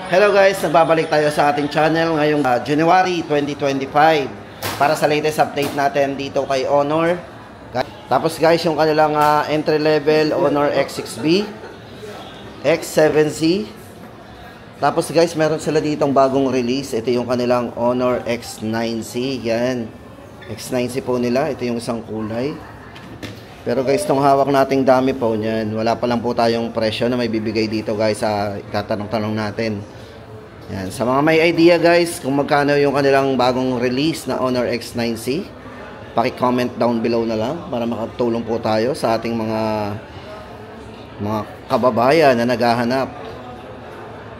Hello guys, nagbabalik tayo sa ating channel ngayong January 2025 para sa latest update natin dito kay Honor. Tapos guys, yung kanilang entry level Honor X6B, X7C. Tapos guys, meron sila ditong bagong release. Ito yung kanilang Honor X9C. Yan, X9C po nila. Ito yung isang kulay. Pero guys, itong hawak nating dami po niyan. Wala pa lang po tayong presyo na may bibigay dito guys sa itatanong-tanong natin. Yan. Sa mga may idea guys, kung magkano yung kanilang bagong release na Honor X9C, paki-comment down below na lang para makatulong po tayo sa ating mga kababayan na naghahanap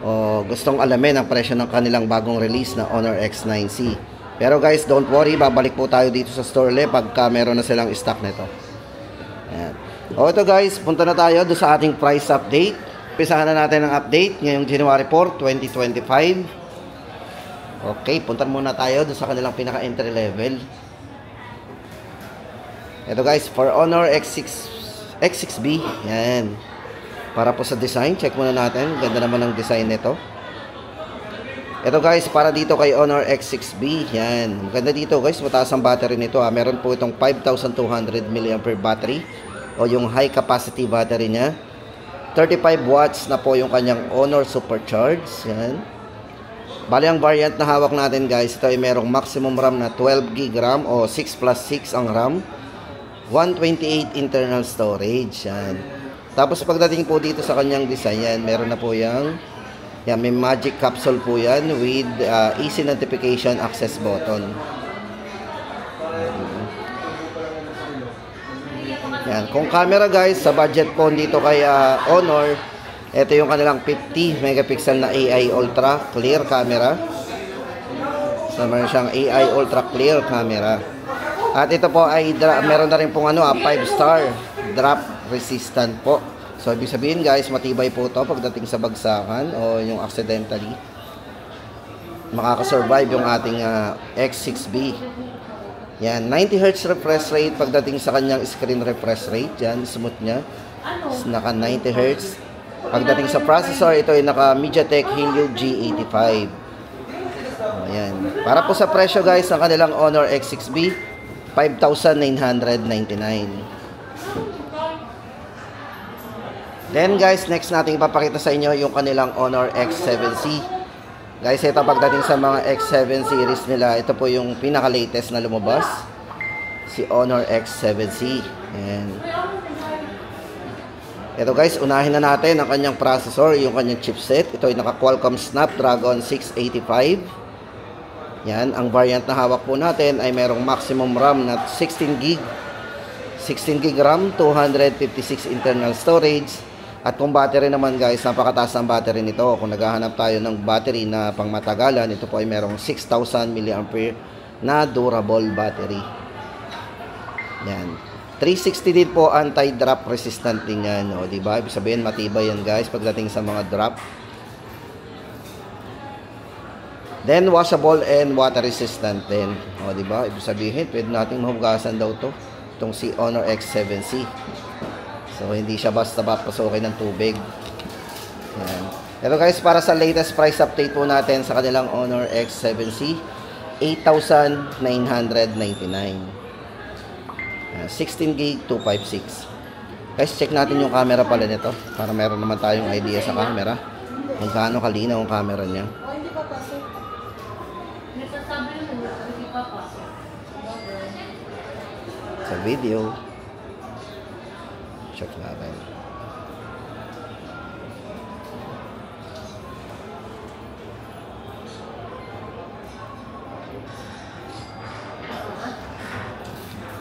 o gustong alamin ang presyo ng kanilang bagong release na Honor X9C. Pero guys, don't worry, babalik po tayo dito sa store ulit pagka meron na silang stock nito. Ayan. O ito guys, punta na tayo doon sa ating price update. Umpisahan na natin ang update ngayong January 4, 2025. Okay, punta muna tayo doon sa kanilang pinaka-entry level. Ito guys, for Honor X6B. Yan. Para po sa design, check muna natin. Ganda naman ang design nito. Ito guys, para dito kay Honor X6B. Yan. Maganda dito guys, mataas ang battery nito. Meron po itong 5,200 mAh battery o yung high capacity battery niya. 35 watts na po yung kanyang Honor Supercharge. Yan. Bali ang variant na hawak natin guys, ito ay merong maximum RAM na 12GB RAM o 6+6 ang RAM. 128 internal storage. Yan. Tapos pagdating po dito sa kanyang design, yan, meron na po yung may magic capsule po yan with easy notification access button. Yan. Kung camera guys, sa budget phone dito kay Honor, ito yung kanilang 50 megapixel na AI Ultra Clear camera. So meron siyang AI Ultra Clear camera. At ito po ay meron na rin pong 5-star drop resistant po. So ibig sabihin guys, matibay po to pagdating sa bagsakan o yung accidentally. Makakasurvive yung ating X6B. Yan, 90Hz refresh rate pagdating sa kanyang screen refresh rate. Yan, smooth niya. Naka 90Hz. Pagdating sa processor, ito ay naka MediaTek Helio G85. Ayan. Para po sa presyo guys, ng kanilang Honor X6B, 5,999. Then guys, next natin ipapakita sa inyo yung kanilang Honor X7C. Guys, ito pagdating sa mga X7 series nila, ito po yung pinaka-latest na lumabas. Si Honor X7C. Ayan. Ito guys, unahin na natin ang kanyang processor, yung kanyang chipset. Ito ay naka-Qualcomm Snapdragon 685. Yan, ang variant na hawak po natin ay merong maximum RAM na 16GB. 16GB RAM, 256 internal storage. At kung battery naman guys, napakataas ang battery nito. Kung naghahanap tayo ng battery na pangmatagalan, ito po ay merong 6,000 mAh na durable battery. Yan. 360 din po anti-drop resistant din yan. O, diba? Ibig sabihin matibay yan guys pagdating sa mga drop. Then washable and water resistant din. O, diba? Ibig sabihin pwede nating mahugasan daw to. Itong si Honor X7C. So, hindi siya basta papasukin ng tubig. Yan. Pero guys, para sa latest price update po natin sa kanilang Honor X7C, 8,999. 16GB 256. Guys, check natin yung camera pala nito para meron naman tayong idea sa camera. Magkano kalinaw ang camera niya. Sa video. Check natin.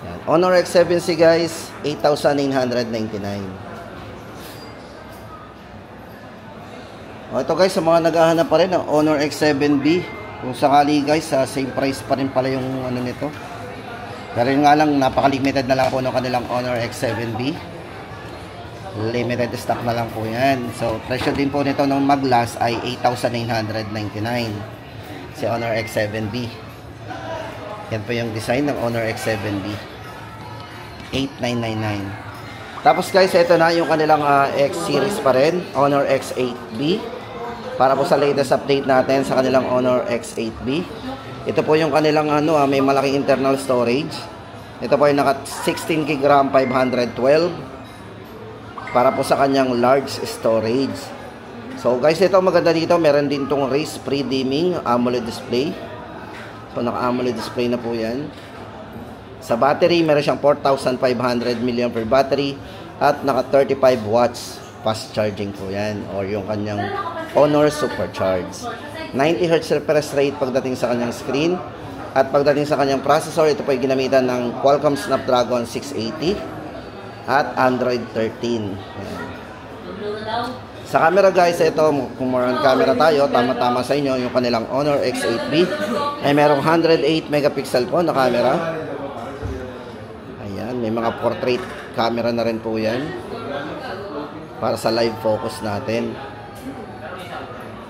Yan. Honor X7C guys, 8,999. O ito guys, sa mga naghahanap pa rin ng Honor X7B, kung sakali guys, same price pa rin pala yung ano nito. Pero yun nga lang, napaka-limited na lang po ng kanilang Honor X7B. Limited stock na lang po yan. So, presyo din po nito ng mag-last ay 8,999. Si Honor X7B. Yan po yung design ng Honor X7B. 8,999. Tapos guys, ito na yung kanilang X series pa rin, Honor X8B. para po sa latest update natin sa kanilang Honor X8B. Ito po yung kanilang may malaking internal storage. Ito po yung naka 16GB RAM 512 para po sa kanyang large storage. So guys, ito maganda dito, meron din tong race pre-dimming AMOLED display. So naka AMOLED display na po yan. Sa battery, meron siyang 4,500 mAh battery at naka 35 watts fast charging po yan, or yung kanyang Honor Supercharge. 90Hz refresh rate pagdating sa kanyang screen, at pagdating sa kanyang processor, ito po ay ginamitan ng Qualcomm Snapdragon 680 at Android 13. Yan. Sa camera guys, ito kung more on camera tayo, tama-tama sa inyo yung kanilang Honor X8B ay merong 108 megapixel po na camera. Ayan, may mga portrait camera na rin po yan para sa live focus natin.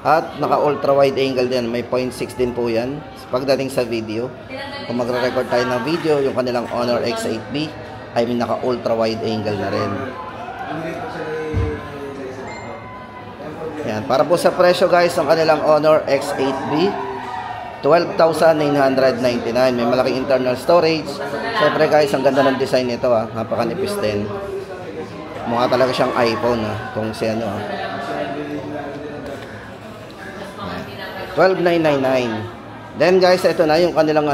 At naka ultra wide angle din, may 0.6 din po yan pagdating sa video. Kung magre-record tayo ng video, yung kanilang Honor X8B ay may naka ultra wide angle na rin. Yan, para po sa presyo guys, ang kanilang Honor X8B 12,999. May malaking internal storage. Siyempre guys, ang ganda ng design nito napakanipis din. Mukha talaga siyang iPhone kung si 12,999. Then guys, ito na yung kanilang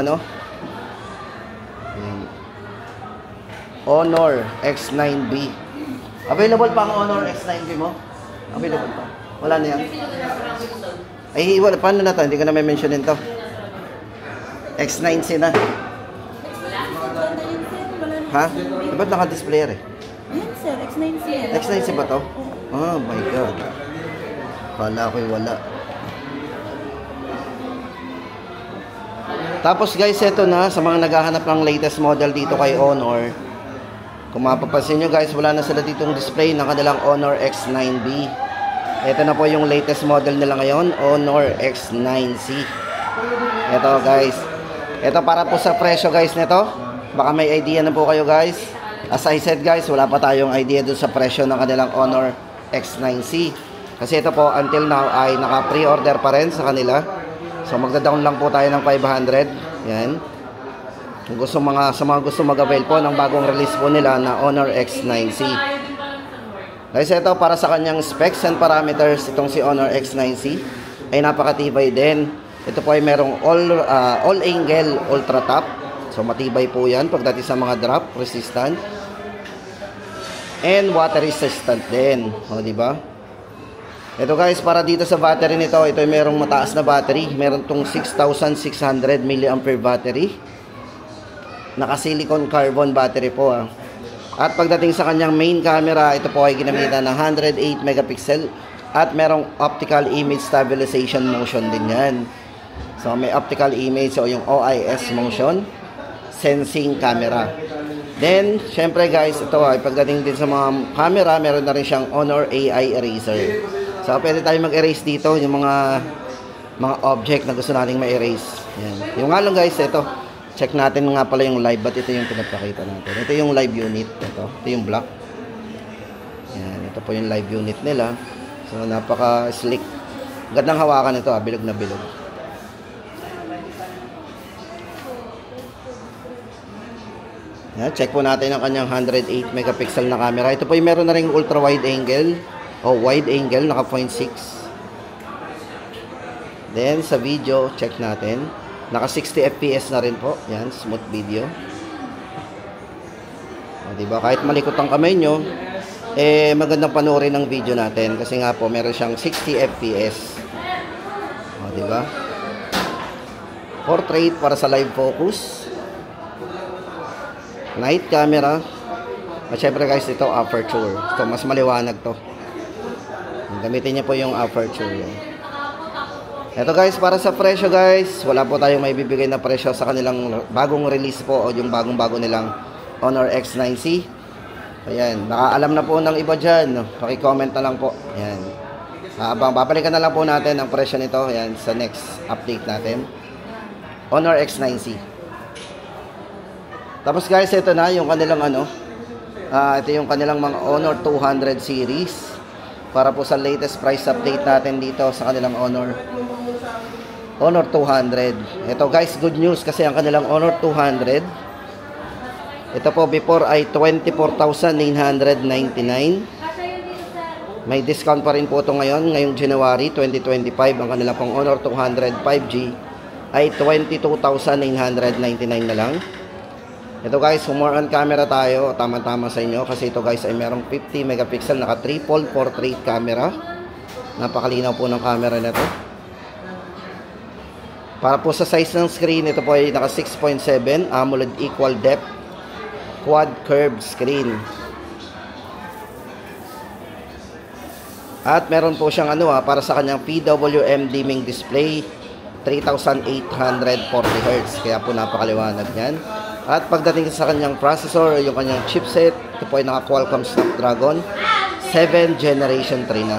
Honor X9B. Available pa ang Honor X9B mo? Available pa. Wala na yan. Ay, wala. Paano na ito? Hindi ko na may mentionin to. X9C na. Ha? Ba't naka-display Ayan sir, X9C. X9C ba to? Oh my god. Kala ko'y wala. Tapos guys, ito na sa mga naghahanap ng latest model dito kay Honor. Kung mapapansin nyo guys, wala na sila ditong display ng kanilang Honor X9B. Ito na po yung latest model nila ngayon, Honor X9C. Ito guys. Ito para po sa presyo guys nito. Baka may idea na po kayo guys. As I said guys, wala pa tayong idea dun sa presyo ng kanilang Honor X9C. Kasi ito po until now ay naka-pre-order pa rin sa kanila. So magda-down lang po tayo ng 500. Yan. Kung gusto sa mga gusto mag-avail po ng bagong release po nila na Honor X9C. Guys, ito para sa kanyang specs and parameters, itong si Honor X9C ay napakatibay din. Ito po ay merong all angle ultra top. So matibay po yan pagdating sa mga drop resistant. And water resistant din. O, diba? Ito guys, para dito sa battery nito, ito ay merong mataas na battery. Meron tong 6,600 mAh battery. Naka silicon carbon battery po At pagdating sa kanyang main camera, ito po ay ginamitan ng 108 megapixel at merong optical image stabilization motion din yan. So may optical image o yung OIS motion sensing camera. Then, syempre guys, ito ay pagdating din sa mga camera, meron na rin siyang Honor AI eraser. So pwede tayo mag-erase dito yung mga object na gusto nating ma-erase. Yan. Yung nga lang guys, ito. Check natin nga pala yung live, but ito yung pinapakita natin. Ito yung live unit. Ito yung black. Yan, ito po yung live unit nila. So, napaka-slick. Gandang hawakan ito, bilog na bilog. Yan, check po natin ang kanyang 108 megapixel na camera. Ito po yung meron na ring ultra wide angle o wide angle, naka 0.6. Then, sa video, check natin. Naka 60 FPS na rin po. Yan, smooth video. O, diba? Kahit malikot ang kamay nyo, magandang panoorin ng video natin. Kasi nga po, meron siyang 60 FPS. O, diba? Portrait para sa live focus. Night camera. At syempre guys, ito aperture. Ito, mas maliwanag to. Gamitin niya po yung aperture. Ito guys, para sa presyo guys, wala po tayong may bibigay na presyo sa kanilang bagong release po o yung bagong-bago nilang Honor X9C. Ayan, nakaalam na po ng iba dyan. Paki-comment na lang po. Ayan. Babalikan na lang po natin ang presyo nito. Ayan, sa next update natin. Honor X9C. Tapos guys, ito na yung kanilang ito yung kanilang mga Honor 200 series. para po sa latest price update natin dito sa kanilang Honor 200. Ito guys, good news kasi ang kanilang Honor 200, ito po before ay 24,999. May discount pa rin po ito ngayong January 2025. Ang kanila pong Honor 200 5G ay 22,999 na lang. Ito guys, kung more on camera tayo, tama-tama sa inyo kasi ito guys ay merong 50 megapixel naka triple portrait camera. Napakalinaw po ng camera na ito. Para po sa size ng screen, ito po ay naka 6.7 AMOLED equal depth quad curved screen. At meron po siyang para sa kanyang PWM dimming display 3840 Hz. Kaya po napakaliwanag niyan. At pagdating sa kanyang processor, yung kanyang chipset, ito po ay naka Qualcomm Snapdragon 7 Generation 3 na.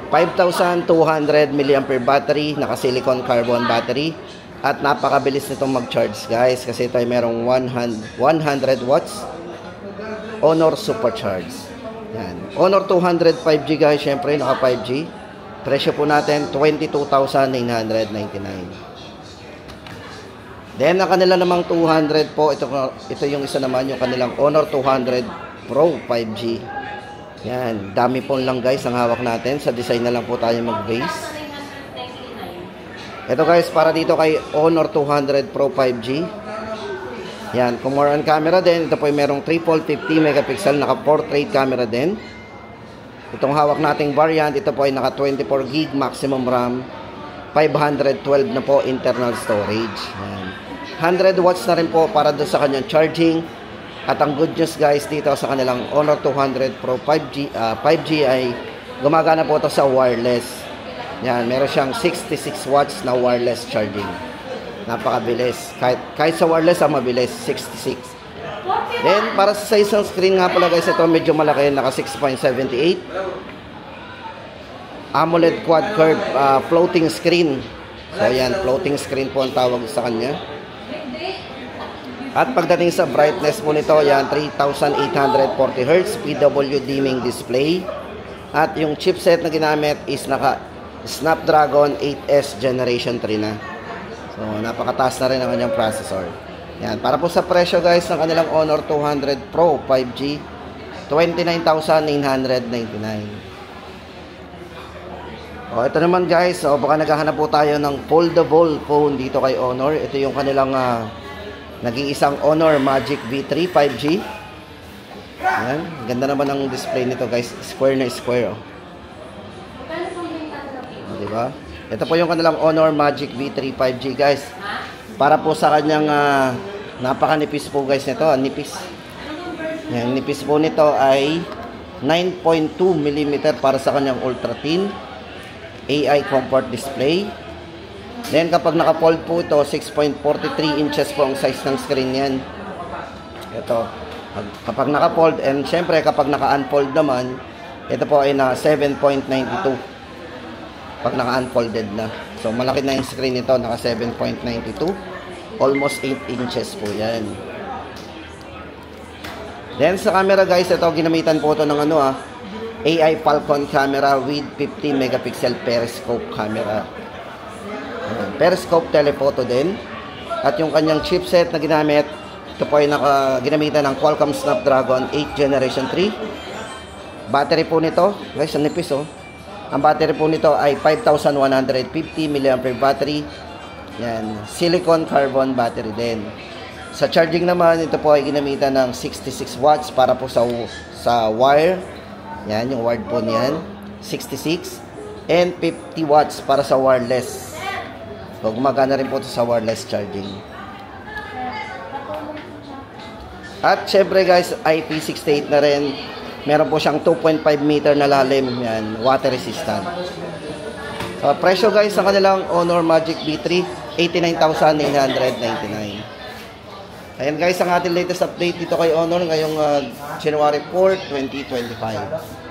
5,200 mAh battery, naka silicon carbon battery. At napakabilis nitong mag-charge guys kasi ito ay merong 100 watts Honor Supercharge. Yan. Honor 200 5G guys, syempre naka 5G. Presyo po natin 22,999. Then ang kanila namang 200 po, ito yung isa naman yung kanilang Honor 200 Pro 5G. Yan, dami po lang guys ang hawak natin. Sa design na lang po tayo mag-base. Ito guys, para dito kay Honor 200 Pro 5G. Yan, kung more on camera din, ito po ay merong triple 50 megapixel naka portrait camera din. Itong hawak nating variant, ito po ay naka 24 GB maximum RAM, 512 na po internal storage. Yan. 100 watts na rin po para doon sa kanyang charging. At ang good news guys dito sa kanilang Honor 200 Pro 5G ay gumagana po ito sa wireless. Yan, meron siyang 66 watts na wireless charging. Napakabilis. Kahit sa wireless, mabilis. 66. Then, para sa size ng screen nga pala guys, ito medyo malaki. Naka 6.78. AMOLED quad curve floating screen. So, yan. Floating screen po ang tawag sa kanya. At pagdating sa brightness po nito, yan, 3,840 Hz PW dimming display. At yung chipset na ginamit is naka Snapdragon 8S Generation 3 na. So, napakataas na rin ang kanyang processor. Yan. Para po sa presyo guys ng kanilang Honor 200 Pro 5G, 29,999. O, ito naman guys. O, baka naghahanap po tayo ng foldable phone dito kay Honor. Ito yung kanilang nag-iisang Honor Magic V3 5G. Yan. Ganda naman ang display nito guys. Square na square. O, diba? Ito po yung kanilang Honor Magic V3 5G guys. Para po sa kanyang napakanipis po guys nito. Nipis. Yan, nipis po nito ay 9.2 mm para sa kanyang ultra thin AI comfort display. Then kapag naka-fold po ito, 6.43 inches po ang size ng screen yan. Ito. Kapag naka-fold, and syempre kapag naka-unfold naman, ito po ay na 7.92. Pag naka-unfolded na. So, malaki na yung screen nito. Naka 7.92. Almost 8 inches po yan. Then, sa camera guys, ito, ginamitan po ito ng AI Falcon camera with 50 megapixel periscope camera. Periscope telephoto din. At yung kanyang chipset na ginamit, ito po ay ginamitan ng Qualcomm Snapdragon 8 Generation 3. Battery po nito, guys, ang nipis Ang battery po nito ay 5,150 mAh battery. Yan, silicon carbon battery din. Sa charging naman, ito po ay ginamitan ng 66 watts para po sa wire. Yan, yung wired po niyan. 66. And 50 watts para sa wireless. So, gumagana rin po ito sa wireless charging. At syempre guys, IP68 na rin. Meron po siyang 2.5 meter na lalim. Yan, water resistant. So, presyo guys sa kanilang Honor Magic V3, 89,999. Ayan guys, ang ating latest update dito kay Honor ngayong January 4, 2025.